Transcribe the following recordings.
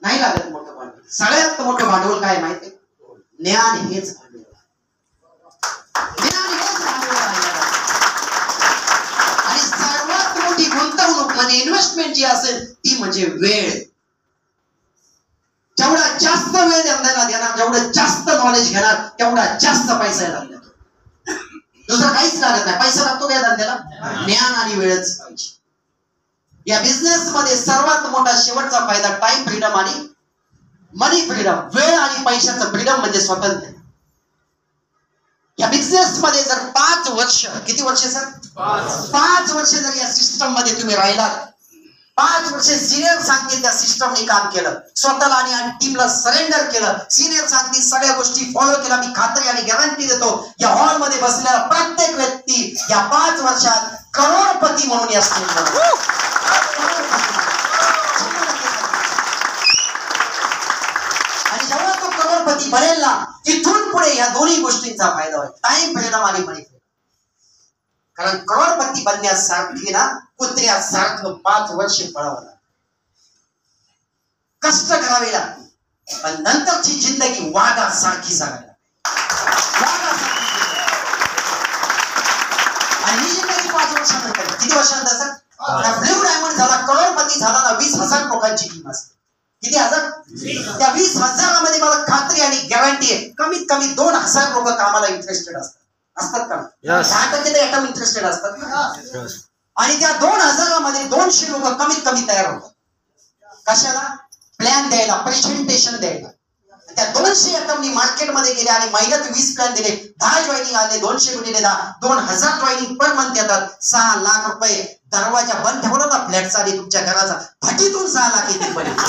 नाही लागत मोठं भांडवल. सगळ्यात मोठं भांडवल काय माहितीये? ज्ञान हेच भांडवल. ज्ञान हेच भांडवल आहे. आणि सर्वात मोठी गुंतवणूक म्हणजे इन्व्हेस्टमेंट जी असेल ती म्हणजे वेळ. जेवढा जास्त वेळ त्यांना देणार, जेवढं जास्त नॉलेज घेणार, तेवढा जास्त पैसा येणार. दुसरं काहीच लागत नाही. पैसा लागतो का धंद्याला? ज्ञान आणि वेळच पाहिजे. या बिझनेस मध्ये सर्वात मोठा शेवटचा फायदा टाइम फ्रीडम आणि मनी फ्रीडम. वेळ आणि पैशाचं फ्रीडम म्हणजे स्वातंत्र्य. या बिझनेस मध्ये जर 5 वर्ष, किती वर्ष सर? 5 वर्ष जर या सिस्टम मध्ये तुम्ही राहिलात, 5 वर्ष सिनियर सांगतील त्या सिस्टमने काम केलं, स्वतःला आणि टीमला सरेंडर केलं, सिनियर सांगतील सगळ्या गोष्टी फॉलो केल्या, मी खात्री आणि गॅरंटी देतो या हॉल मध्ये बसलेला प्रत्येक व्यक्ती या 5 वर्षात करोडपती म्हणून या आणि जेव्हा तो करोडपती बनेल ना, तिथून पुढे या दोन्ही गोष्टींचा फायदा होईल, टाइम फ्रीडम आणि मनी फ्रीडम. कारण करोडपती बनण्यासाठी ना कुत्र्यासारखं 5 वर्ष पळावं लागतं, कष्ट करावे लागते, पण नंतरची जिंदगी वाघासारखी जगावी लागते. आणि ही जिंदगी 5 वर्षानंतर, किती वर्षानंतर सर? ब्ल्यू डायमंड झाला, करोडपती झाला ना, 20,000 लोकांची टीम असते. किती हजार? त्या 20,000 मला खात्री आणि गॅरंटी आहे कमीत कमी 2,000 लोक कामाला इंटरेस्टेड असतात का? 10% तर एकदम इंटरेस्टेड असतात ना. आणि त्या 2,000 200 लोक कमीत कमी तयार होतात. कशाला? प्लॅन द्यायला, प्रेझेंटेशन द्यायला. त्या 200 एकदमनी मार्केटमध्ये गेले आणि महिन्यात 20 प्लॅन दिले, 10 जॉईनिंग आले, 200 गुणिले 10, 2,000 जॉईनिंग पर मंथ येतात. 6 लाख रुपये. दरवाजा बंद ठेवला ना फ्लॅटचा आणि तुमच्या घराचा, फटीतून 6 लाख येतील. पण 6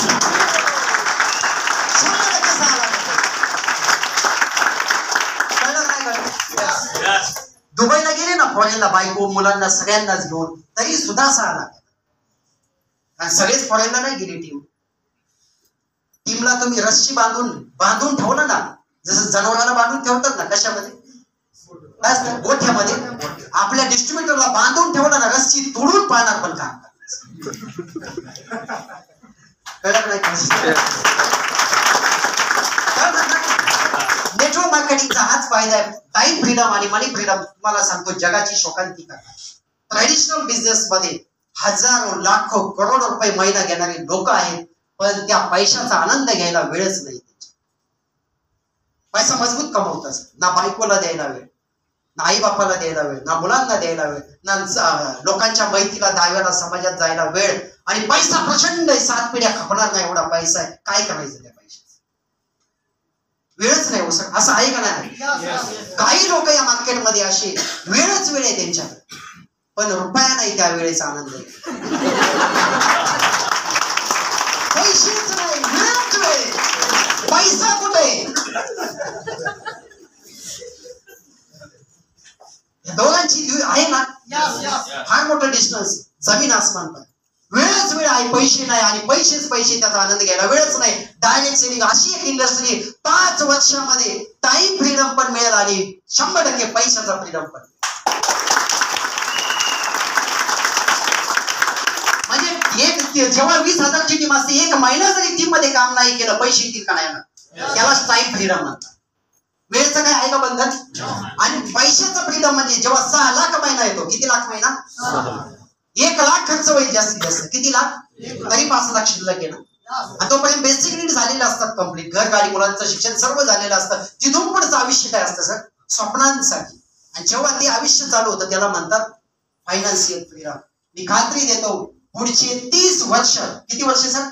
लाख. कळलं काय कळलं? दुबईला गेले ना फॉरेनला, बायको मुलांना सगळ्यांनाच घेऊन, तरी सुद्धा 6 लाख. आणि सगळेच फॉरेनला नाही गेली टीम. टीमला तुम्ही रस्सी बांधून ठेवलं ना, जसं जनावराला बांधून ठेवतात ना, कशामध्ये? गोठ्यामध्ये. आपल्या डिस्ट्रीब्युटरला बांधून ठेवलं ना, रस्सी तोडून पाळणार पण काम. नेटवर्क मार्केटिंगचा हाच फायदा आहे, टाइम फ्रीडम आणि मनी फ्रीडम. तुम्हाला सांगतो, जगाची शोकांती करा. ट्रॅडिशनल बिझनेस मध्ये हजारो लाखो करोडो रुपये महिना घेणारे लोक आहेत, पण त्या पैशाचा आनंद घ्यायला वेळच नाही. पैसा मजबूत कमवतात, ना बायकोला द्यायला वेळ, ना आई बापाला द्यायला वेळ, ना मुलांना द्यायला वेळ, ना लोकांच्या मैत्रीला दाव्याला समाजात जायला वेळ. आणि पैसा प्रचंड आहे, 7 पिढ्या खपणार नाही एवढा पैसा आहे. काय करायचं त्या पैशाचं? वेळच नाही हो सर, असं आहे का नाही? काही लोक या मार्केटमध्ये असे वेळच वेळ आहे त्यांच्याकडे, पण रुपया नाही त्या वेळेचा आनंद आहे. पैसेच नाही, वेळच वेळ. पैसा कुठे? दोघांची आहे ना, फार मोठं डिस्टन्स, जमीन आसमान. पण वेळच वेळ आहे, पैसे नाही. आणि पैसेच पैसे, त्याचा आनंद घ्यायला वेळच नाही. डायरेक्ट सेलिंग अशी एक इंडस्ट्री, 5 वर्षामध्ये टाइम फ्रीडम पण मिळेल आणि 100% पैशाचा फ्रीडम पण. म्हणजे जेव्हा 20,000ची टीम असते, 1 महिना जरी टीम मध्ये काम नाही केलं, पैसे येतील का नाही? त्यालाच टाइम फ्रीडम म्हणतात. वेळचं काय आहे का बंधन? आणि पैशाचं फ्रीडम म्हणजे जेव्हा 6 लाख महिना येतो. किती लाख महिना? 1 लाख खर्च होईल जास्तीत जास्त. किती लाख? तरी 5 लाख शिल्लक आहे ना. आणि तोपर्यंत बेसिक नीड झालेले असतात कम्प्लीट, घर गाडी मुलांचं शिक्षण सर्व झालेलं असतं. तिथून पुढचं आयुष्य काय असतं सर? स्वप्नांसाठी. आणि जेव्हा ते आयुष्य चालू होतं त्याला म्हणतात फायनान्शियल फ्रीडम. मी खात्री देतो पुढचे 30 वर्ष, किती वर्ष सर?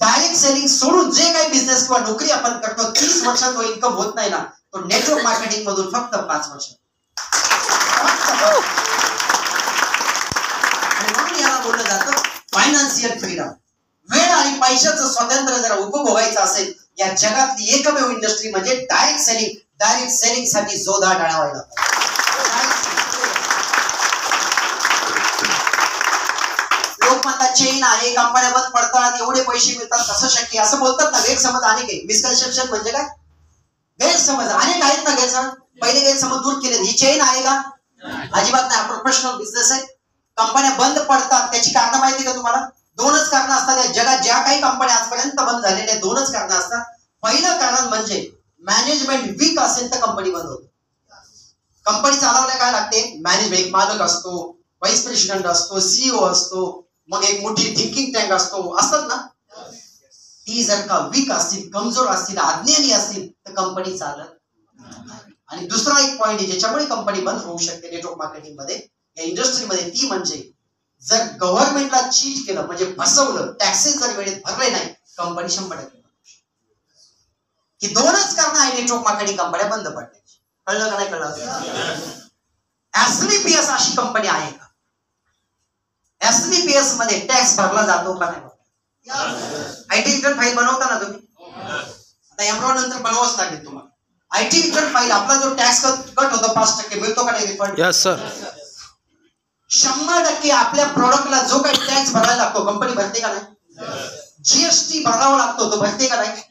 डायरेक्ट सेलिंग सोडून जे काही बिझनेस किंवा नोकरी आपण करतो, 30 वर्षात जो इन्कम होत नाही ना, तो नेटवर्क मार्केटिंग मधून फक्त 5 वर्ष. आणि म्हणून याला बोललं जातं फायनान्शियल फ्रीडम. वेळ आणि पैशाचं स्वातंत्र्य जर उपभोगायचं असेल, या जगातली एकमेव इंडस्ट्री म्हणजे डायरेक्ट सेलिंग. डायरेक्ट सेलिंग साठी जोधा टाळावा लागतो. लोक म्हणतात चेन आहे, कंपन्या बंद पडतात, एवढे पैसे मिळतात, कसं शक्य? असं बोलतात ना. गैरसमज अनेक आहे. मिसकन्सेप्शन म्हणजे काय? गैरसमज अनेक आहेत ना. गैरसमज पहिले गैरसमज दूर केले. ही चेन आहे का? अजिबात नाही. प्रोफेशनल बिझनेस आहे. कंपन्या बंद पडतात, त्याची कारण माहिती का तुम्हाला? दोनच कारणं असतात. या जगात ज्या काही कंपन्या आजपर्यंत बंद झालेल्या दोनच कारणं असतात. पहिलं कारण म्हणजे मॅनेजमेंट वीक असेल तर कंपनी बंद होते. कंपनी चालवल्या काय लागते? मॅनेजमेंट, मालक असतो, व्हाईस प्रेसिडेंट असतो, सीईओ असतो, मग एक मोठी थिंकिंग टँक असतात ना. ती जर का वीक असतील, कमजोर असतील, अज्ञानी असतील तर कंपनी चालत. आणि दुसरा एक पॉइंट आहे ज्याच्यामुळे कंपनी बंद होऊ शकते नेटवर्क मार्केटिंग मध्ये, या इंडस्ट्रीमध्ये, ती म्हणजे जर गव्हर्नमेंटला चीट केलं म्हणजे फसवलं, टॅक्सेस जर वेळेत भरले नाही, कंपनी 100% की दोनच कारण आहे नेटवर्क मार्केटिंग कंपन्या बंद पडण्याची. कळलं का नाही कळलं? एसलीपीएस अशी कंपनी आहे का? एसलीपीएस मध्ये टॅक्स भरला जातो का नाही? आयटी रिटर्न फाईल बनवता ना तुम्ही, आता एमरॉन नंतर बनवावंच लागेल तुम्हाला. आयटी रिटर्न फाईल, आपला जो टॅक्स कट होतो 5% मिळतो का नाही रिफंड? Yes sir. 100% आपल्या प्रोडक्टला जो काही टॅक्स भरायला लागतो कंपनी भरते का नाही? जीएसटी भरावा लागतो, तो भरते का नाही?